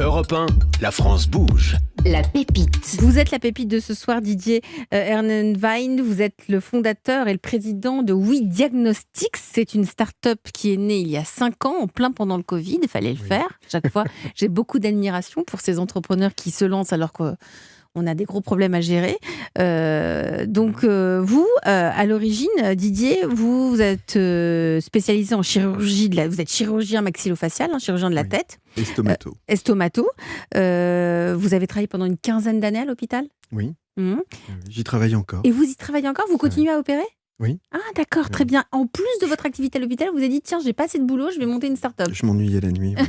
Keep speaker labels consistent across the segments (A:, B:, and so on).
A: Europe 1, la France bouge.
B: La pépite.
C: Vous êtes la pépite de ce soir, Didier Ernenwein. Vous êtes le fondateur et le président de We Diagnostics. C'est une start-up qui est née il y a 5 ans, en plein pendant le Covid. Il fallait le faire. Chaque fois, j'ai beaucoup d'admiration pour ces entrepreneurs qui se lancent alors qu'on a des gros problèmes à gérer. Vous, à l'origine, Didier, vous êtes spécialisé en chirurgie. Vous êtes chirurgien maxillofacial, chirurgien de la tête. Estomato. Vous avez travaillé pendant une 15aine d'années à l'hôpital ?
D: Oui. J'y travaille encore.
C: Et vous y travaillez encore ? Vous continuez à opérer ?
D: Oui.
C: Ah d'accord, très bien. En plus de votre activité à l'hôpital, vous avez dit, tiens, j'ai pas assez de boulot, je vais monter une start-up.
D: Je m'ennuyais la nuit. Oui.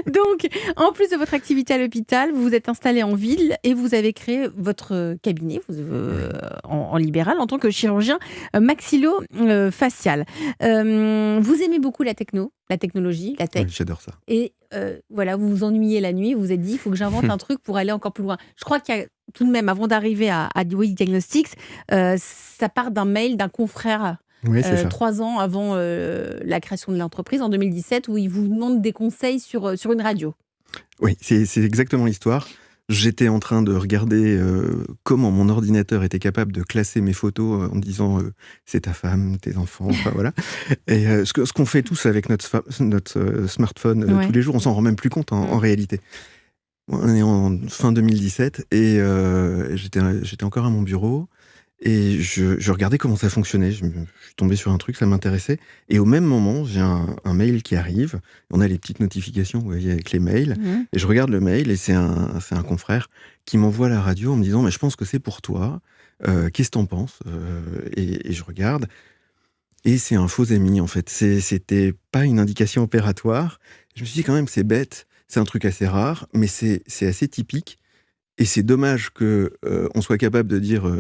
C: Donc, en plus de votre activité à l'hôpital, vous vous êtes installé en ville et vous avez créé votre cabinet en libéral en tant que chirurgien maxillo-facial. Vous aimez beaucoup la technologie, la tech.
D: Oui, j'adore ça.
C: Et vous vous ennuyez la nuit, vous vous êtes dit, il faut que j'invente un truc pour aller encore plus loin. Je crois qu'il y a tout de même, avant d'arriver à We Diagnostics, ça part d'un mail d'un confrère.
D: Oui, c'est ça.
C: 3 ans avant la création de l'entreprise, en 2017, où il vous demande des conseils sur une radio.
D: Oui, c'est exactement l'histoire. J'étais en train de regarder comment mon ordinateur était capable de classer mes photos en disant c'est ta femme, tes enfants, enfin voilà. Et ce qu'on fait tous avec notre smartphone tous les jours, on s'en rend même plus compte en réalité. On est en fin 2017 et j'étais encore à mon bureau. Et je regardais comment ça fonctionnait. Je suis tombé sur un truc, ça m'intéressait. Et au même moment, j'ai un mail qui arrive. On a les petites notifications, vous voyez, avec les mails. Et je regarde le mail et c'est un confrère qui m'envoie la radio en me disant « Je pense que c'est pour toi. Qu'est-ce que t'en penses ?» Et je regarde. Et c'est un faux ami, en fait. C'était pas une indication opératoire. Je me suis dit quand même, c'est bête. C'est un truc assez rare, mais c'est assez typique. Et c'est dommage qu'on soit capable de dire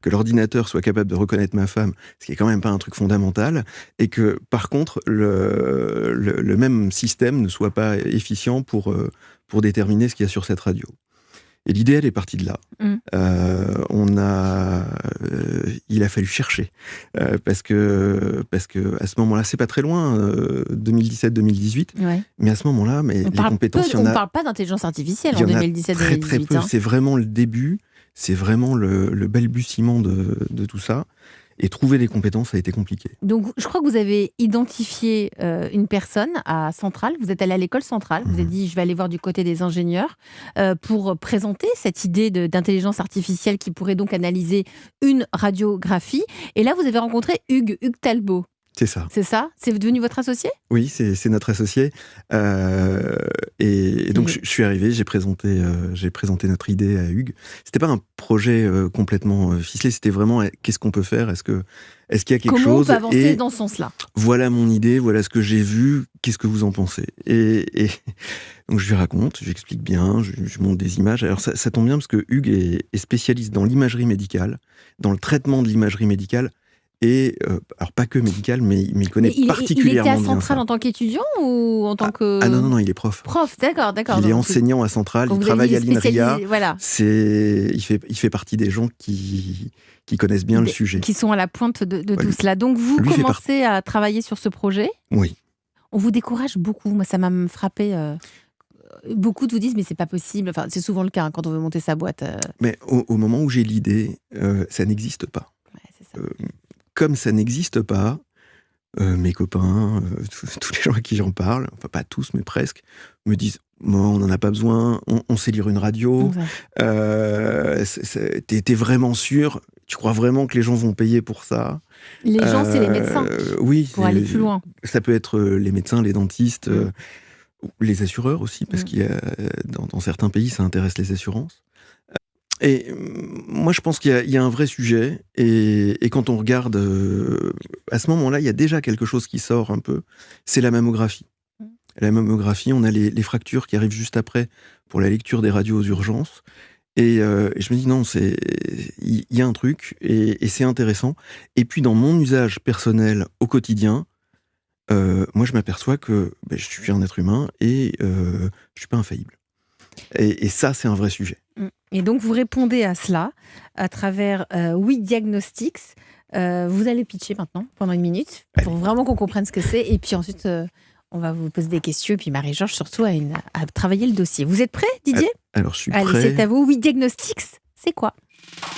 D: que l'ordinateur soit capable de reconnaître ma femme, ce qui est quand même pas un truc fondamental, et que par contre le même système ne soit pas efficient pour déterminer ce qu'il y a sur cette radio. Et l'idée, elle est partie de là. Il a fallu chercher parce que à ce moment-là, c'est pas très loin, 2017-2018. Ouais. Mais à ce moment-là, les compétences,
C: on ne parle pas d'intelligence artificielle en 2017-2018.
D: Très très peu. C'est vraiment le début. C'est vraiment le balbutiement de tout ça. Et trouver des compétences, ça a été compliqué.
C: Donc, je crois que vous avez identifié une personne à Centrale. Vous êtes allé à l'école Centrale. Vous avez dit, je vais aller voir du côté des ingénieurs pour présenter cette idée d'intelligence artificielle qui pourrait donc analyser une radiographie. Et là, vous avez rencontré Hugues Talbot.
D: C'est ça.
C: C'est ça ? C'est devenu votre associé ?
D: Oui, c'est notre associé. Et donc, je suis arrivé, j'ai présenté notre idée à Hugues. C'était pas un projet complètement ficelé, c'était vraiment qu'est-ce qu'on peut faire ? Est-ce qu'il y a quelque chose ?
C: Comment on peut avancer dans ce sens-là ?
D: Voilà mon idée, voilà ce que j'ai vu, qu'est-ce que vous en pensez ? Et donc, je lui raconte, je lui explique bien, je montre des images. Alors, ça tombe bien parce que Hugues est spécialiste dans l'imagerie médicale, dans le traitement de l'imagerie médicale. Et, alors pas que médical, mais il connaît particulièrement bien ça.
C: Il était à Centrale en tant qu'étudiant ou en tant que...
D: Ah non, il est prof.
C: Prof, d'accord.
D: Il est enseignant à Centrale, il travaille à l'INRIA.
C: Voilà.
D: Il fait partie des gens qui connaissent bien le sujet.
C: Qui sont à la pointe de tout cela. Donc vous commencez à travailler sur ce projet ?
D: Oui.
C: On vous décourage beaucoup, moi ça m'a frappé. Beaucoup vous disent mais c'est pas possible, enfin, c'est souvent le cas quand on veut monter sa boîte.
D: Mais au moment où j'ai l'idée, ça n'existe pas.
C: Ouais, c'est ça.
D: Comme ça n'existe pas, mes copains, tous les gens à qui j'en parle, enfin pas tous, mais presque, me disent on n'en a pas besoin, on sait lire une radio, t'es vraiment sûr, tu crois vraiment que les gens vont payer pour ça ?
C: Les gens, c'est les médecins.
D: Oui.
C: Pour aller plus loin.
D: Ça peut être les médecins, les dentistes, les assureurs aussi, parce qu'il y a, dans certains pays, ça intéresse les assurances. Et moi, je pense qu'il y a un vrai sujet, et quand on regarde, à ce moment-là, il y a déjà quelque chose qui sort un peu, c'est la mammographie. La mammographie, on a les fractures qui arrivent juste après pour la lecture des radios aux urgences, et je me dis non, il y a un truc, et c'est intéressant. Et puis dans mon usage personnel au quotidien, moi je m'aperçois que je suis un être humain, et je suis pas infaillible. Et ça, c'est un vrai sujet.
C: Et donc, vous répondez à cela à travers We Diagnostics. Vous allez pitcher maintenant, pendant 1 minute, pour vraiment qu'on comprenne ce que c'est. Et puis ensuite, On va vous poser des questions et puis Marie-Georges surtout a travaillé le dossier. Vous êtes prêt, Didier ?
D: Alors, je suis
C: Allez,
D: prêt.
C: c'est à vous. Oui Diagnostics, c'est quoi ?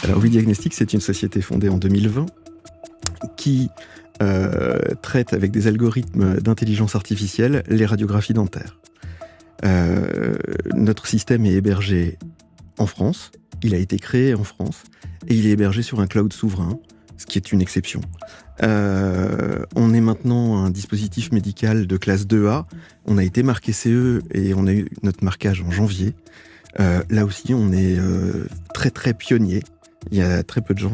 D: Alors, Oui Diagnostics, c'est une société fondée en 2020 qui traite avec des algorithmes d'intelligence artificielle les radiographies dentaires. Notre système est hébergé en France, il a été créé en France et il est hébergé sur un cloud souverain, ce qui est une exception. On est maintenant un dispositif médical de classe 2A, on a été marqué CE et on a eu notre marquage en janvier. Là aussi, on est très très pionnier. Il y a très peu de gens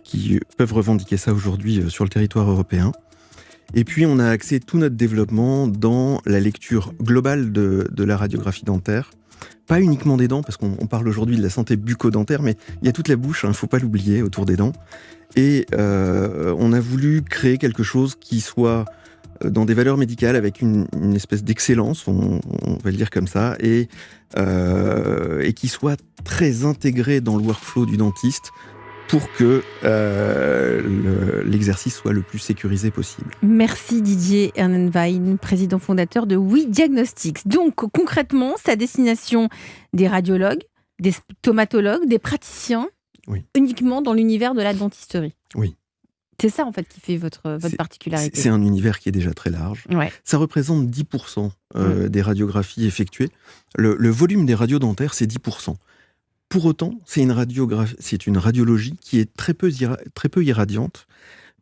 D: qui peuvent revendiquer ça aujourd'hui sur le territoire européen. Et puis, on a axé tout notre développement dans la lecture globale de la radiographie dentaire. Pas uniquement des dents, parce qu'on parle aujourd'hui de la santé bucco-dentaire, mais il y a toute la bouche, il ne faut pas l'oublier, autour des dents. Et on a voulu créer quelque chose qui soit dans des valeurs médicales avec une espèce d'excellence, on va le dire comme ça, et qui soit très intégré dans le workflow du dentiste pour que l'exercice soit le plus sécurisé possible.
C: Merci Didier Ernenwein, président fondateur de Oui Diagnostics. Donc concrètement, c'est à destination des radiologues, des stomatologues, des praticiens,
D: oui,
C: uniquement dans l'univers de la dentisterie.
D: Oui.
C: C'est ça en fait qui fait votre particularité.
D: C'est un univers qui est déjà très large.
C: Ouais.
D: Ça représente 10% des radiographies effectuées. Le volume des radios dentaires, c'est 10%. Pour autant, c'est une radiologie qui est très peu irradiante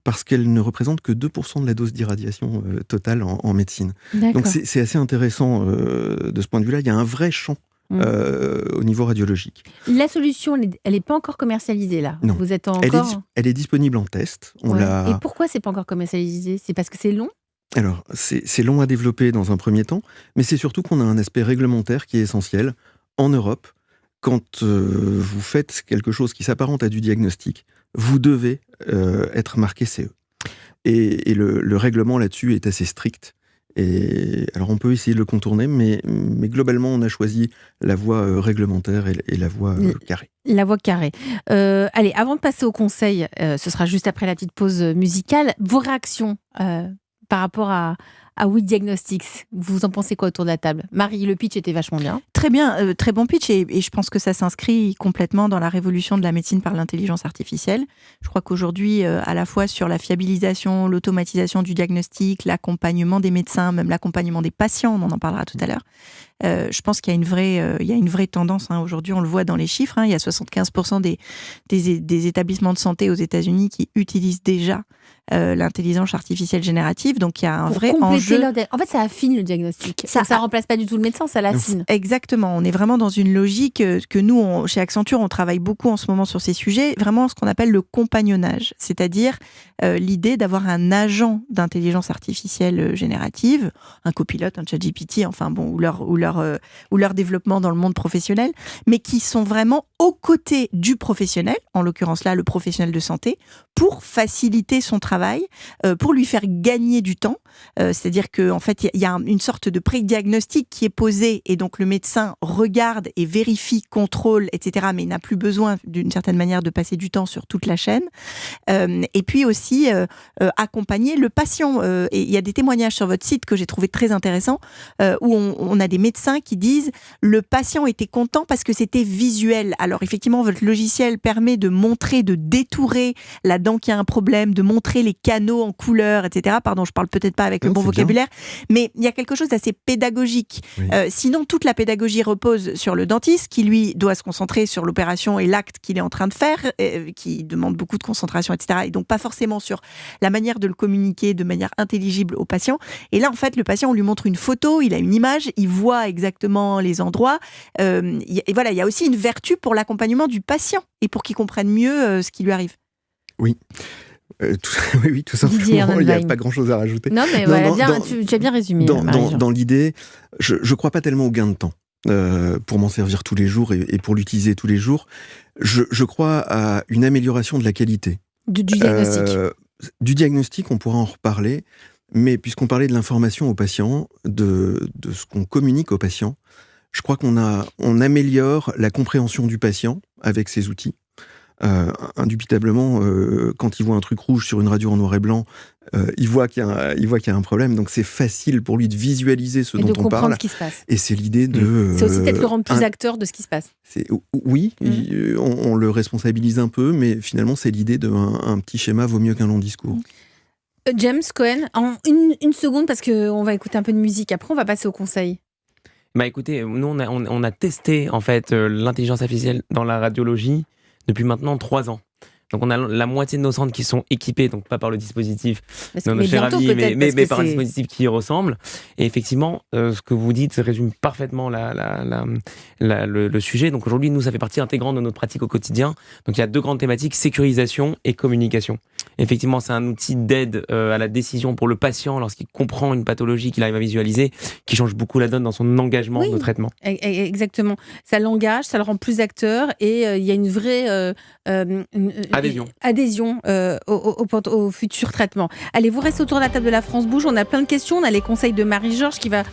D: parce qu'elle ne représente que 2% de la dose d'irradiation totale en médecine. Donc c'est assez intéressant de ce point de vue-là. Il y a un vrai champ au niveau radiologique.
C: La solution, elle n'est pas encore commercialisée là.
D: Non.
C: Vous êtes encore...
D: Elle est disponible en test.
C: Et pourquoi c'est pas encore commercialisé ? C'est parce que c'est long ?
D: Alors, c'est long à développer dans un premier temps, mais c'est surtout qu'on a un aspect réglementaire qui est essentiel. En Europe, quand vous faites quelque chose qui s'apparente à du diagnostic, vous devez être marqué CE. Et le règlement là-dessus est assez strict. Et alors on peut essayer de le contourner, mais globalement on a choisi la voie réglementaire et la voie carrée.
C: La voie carrée. Allez, avant de passer au conseil, ce sera juste après la petite pause musicale, vos réactions par rapport à Oui Diagnostics. Vous en pensez quoi autour de la table ? Marie, le pitch était vachement bien.
B: Très bien, très bon pitch et je pense que ça s'inscrit complètement dans la révolution de la médecine par l'intelligence artificielle. Je crois qu'aujourd'hui, à la fois sur la fiabilisation, l'automatisation du diagnostic, l'accompagnement des médecins, même l'accompagnement des patients, on en parlera tout à l'heure, je pense qu'il y a une vraie tendance. Aujourd'hui, on le voit dans les chiffres. Il y a 75% des établissements de santé aux États-Unis qui utilisent déjà l'intelligence artificielle générative. Donc, il y a un vrai enjeu.
C: En fait, ça affine le diagnostic. Ça remplace pas du tout le médecin, ça l'affine.
B: Exactement. On est vraiment dans une logique que nous, chez Accenture, on travaille beaucoup en ce moment sur ces sujets. Vraiment, ce qu'on appelle le compagnonnage, c'est-à-dire l'idée d'avoir un agent d'intelligence artificielle générative, un copilote, un ChatGPT, enfin bon, ou leur développement dans le monde professionnel, mais qui sont vraiment aux côtés du professionnel, en l'occurrence là, le professionnel de santé, pour faciliter son travail, pour lui faire gagner du temps. C'est-à-dire qu'en fait, il y a une sorte de pré-diagnostic qui est posé et donc le médecin regarde et vérifie, contrôle, etc. mais il n'a plus besoin d'une certaine manière de passer du temps sur toute la chaîne. Et puis aussi accompagner le patient. Et il y a des témoignages sur votre site que j'ai trouvé très intéressants où on a des médecins qui disent le patient était content parce que c'était visuel. Alors effectivement, votre logiciel permet de montrer, de détourer la dent qui a un problème, de montrer les canaux en couleur, etc. Pardon, je parle peut-être pas avec le bon vocabulaire, mais il y a quelque chose d'assez pédagogique. Oui. Sinon, toute la pédagogie repose sur le dentiste qui, lui, doit se concentrer sur l'opération et l'acte qu'il est en train de faire, qui demande beaucoup de concentration, etc. Et donc pas forcément sur la manière de le communiquer de manière intelligible au patient. Et là, en fait, le patient, on lui montre une photo, il a une image, il voit exactement les endroits. Et voilà, il y a aussi une vertu pour l'accompagnement du patient et pour qu'il comprenne mieux ce qui lui arrive.
D: Oui. Oui, tout simplement, il n'y a pas grand-chose à rajouter.
C: Non, mais voilà, tu as bien résumé.
D: Dans l'idée, je ne crois pas tellement au gain de temps pour m'en servir tous les jours et pour l'utiliser tous les jours. Je crois à une amélioration de la qualité.
C: Du diagnostic.
D: Du diagnostic, on pourra en reparler, mais puisqu'on parlait de l'information aux patients, de ce qu'on communique aux patients, je crois qu'on améliore la compréhension du patient avec ces outils. Indubitablement, quand il voit un truc rouge sur une radio en noir et blanc, il voit qu'il y a un problème. Donc c'est facile pour lui de visualiser ce dont on parle.
C: Ce qui se passe.
D: Et c'est l'idée de...
C: C'est aussi peut-être le rendre plus acteur de ce qui se passe.
D: Oui, on le responsabilise un peu, mais finalement c'est l'idée d'un petit schéma vaut mieux qu'un long discours.
C: James Cohen, en une seconde, parce qu'on va écouter un peu de musique. Après, on va passer au conseil.
E: Bah écoutez, nous on a testé en fait l'intelligence artificielle dans la radiologie depuis maintenant 3 ans. Donc on a la moitié de nos centres qui sont équipés, donc pas par le dispositif de notre cher ami, mais par un dispositif qui y ressemble. Et effectivement, ce que vous dites résume parfaitement le sujet. Donc aujourd'hui, nous, ça fait partie intégrante de notre pratique au quotidien. Donc il y a 2 grandes thématiques, sécurisation et communication. Effectivement, c'est un outil d'aide à la décision pour le patient lorsqu'il comprend une pathologie qu'il arrive à visualiser, qui change beaucoup la donne dans son engagement de traitement.
C: Exactement. Ça l'engage, ça le rend plus acteur et il y a une vraie adhésion au futur traitement. Allez, vous restez autour de la table de la France Bouge. On a plein de questions. On a les conseils de Marie-Georges qui va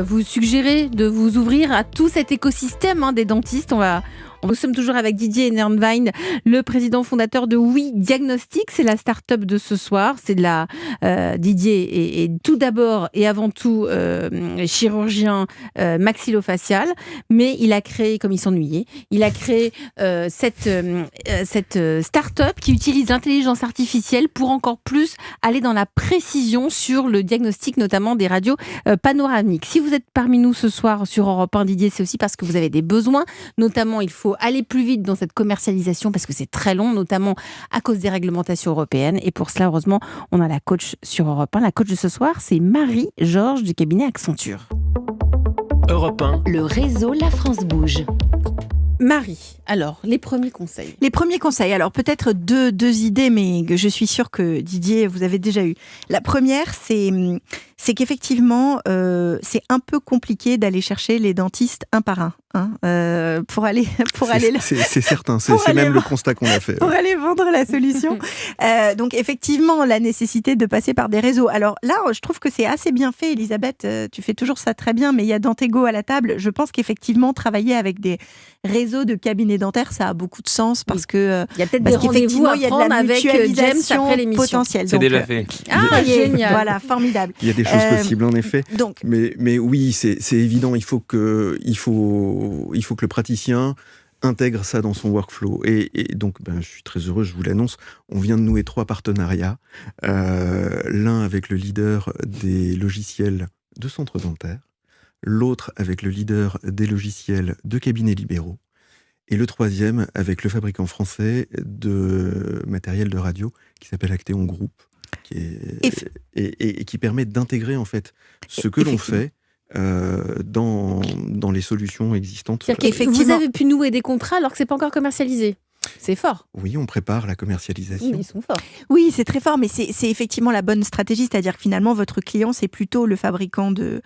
C: vous suggérer de vous ouvrir à tout cet écosystème des dentistes. Nous sommes toujours avec Didier Ehrenwein, le président fondateur de Oui Diagnostic. C'est la start-up de ce soir. C'est de la Didier est tout d'abord et avant tout chirurgien maxillofacial, mais il a créé, comme il s'ennuyait, cette start-up qui utilise l'intelligence artificielle pour encore plus aller dans la précision sur le diagnostic, notamment des radios panoramiques. Si vous êtes parmi nous ce soir sur Europe 1, Didier, c'est aussi parce que vous avez des besoins. Notamment, il faut aller plus vite dans cette commercialisation parce que c'est très long, notamment à cause des réglementations européennes. Et pour cela, heureusement, on a la coach sur Europe 1. La coach de ce soir, c'est Marie-Georges du cabinet Accenture.
A: Europe 1.
F: Le réseau La France Bouge.
C: Marie, alors, les premiers conseils.
B: Les premiers conseils, alors peut-être deux idées, mais je suis sûre que Didier, vous avez déjà eu. La première, c'est qu'effectivement, c'est un peu compliqué d'aller chercher les dentistes un par un. Pour aller
D: c'est certain, c'est même le constat qu'on a fait.
B: Pour aller vendre la solution. Donc effectivement, la nécessité de passer par des réseaux. Alors là, je trouve que c'est assez bien fait, Elisabeth, tu fais toujours ça très bien, mais il y a Dantego à la table. Je pense qu'effectivement, travailler avec des réseaux de cabinets dentaires, ça a beaucoup de sens parce que
C: il y a peut-être des rendez-vous à prendre avec James après l'émission
B: potentielle.
E: C'est déjà fait.
C: Génial.
B: Voilà, formidable.
D: Il y a des choses possibles en effet.
B: Donc,
D: mais oui, c'est évident. Il faut que le praticien intègre ça dans son workflow. Et donc, je suis très heureux, je vous l'annonce, on vient de nouer 3 partenariats. L'un avec le leader des logiciels de centres dentaires, l'autre avec le leader des logiciels de cabinets libéraux, et le 3e avec le fabricant français de matériel de radio qui s'appelle Actéon Group, et qui permet d'intégrer en fait ce que l'on fait dans les solutions existantes.
C: C'est-à-dire que vous avez pu nouer des contrats alors que c'est pas encore commercialisé. C'est fort.
D: Oui, on prépare la commercialisation.
C: Oui, ils sont forts.
B: Oui, c'est très fort, mais c'est effectivement la bonne stratégie, c'est-à-dire que finalement, votre client, c'est plutôt le fabricant de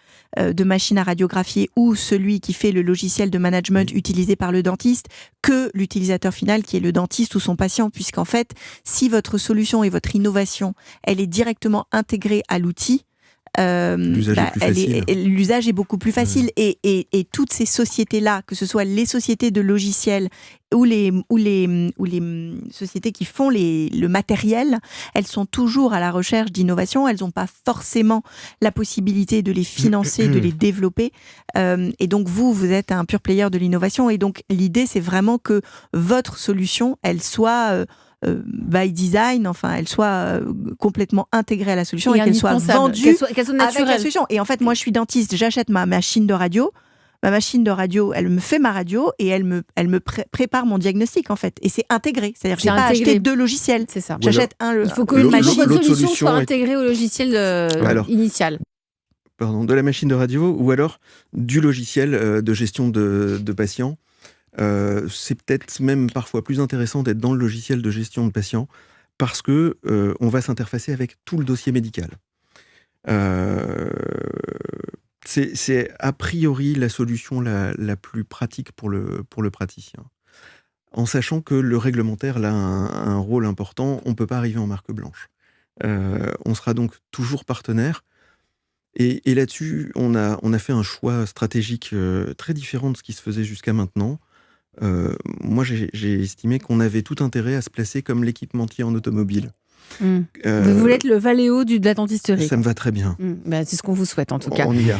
B: machines à radiographier ou celui qui fait le logiciel de management utilisé par le dentiste que l'utilisateur final qui est le dentiste ou son patient, puisqu'en fait, si votre solution et votre innovation, elle est directement intégrée à l'outil, l'usage est beaucoup plus facile. Et toutes ces sociétés-là, que ce soit les sociétés de logiciels ou les sociétés qui font le matériel, elles sont toujours à la recherche d'innovation. Elles n'ont pas forcément la possibilité de les financer, de les développer. Et donc vous êtes un pur player de l'innovation. Et donc l'idée, c'est vraiment que votre solution, elle soit by design, enfin, elle soit complètement intégrée à la solution et qu'elle soit vendue
C: qu'elle soit naturelle.
B: avec la solution. Et en fait, moi, je suis dentiste, j'achète ma machine de radio. Ma machine de radio, elle me fait ma radio et elle me prépare mon diagnostic, en fait. Et c'est intégré. C'est-à-dire que je n'ai pas acheté 2 logiciels.
C: C'est ça.
B: J'achète
C: Il faut que votre solution soit intégrée au logiciel initial.
D: Pardon, de la machine de radio ou alors du logiciel de gestion de patients. C'est peut-être même parfois plus intéressant d'être dans le logiciel de gestion de patients parce que on va s'interfacer avec tout le dossier médical. C'est a priori la solution la plus pratique pour le praticien. En sachant que le réglementaire là, a un rôle important, on ne peut pas arriver en marque blanche. On sera donc toujours partenaire. Et là-dessus, on a fait un choix stratégique très différent de ce qui se faisait jusqu'à maintenant. moi j'ai estimé qu'on avait tout intérêt à se placer comme l'équipementier en automobile.
C: Vous voulez être le Valeo de la dentisterie.
D: Ça me va très bien.
C: C'est ce qu'on vous souhaite en tout cas.
D: On y a.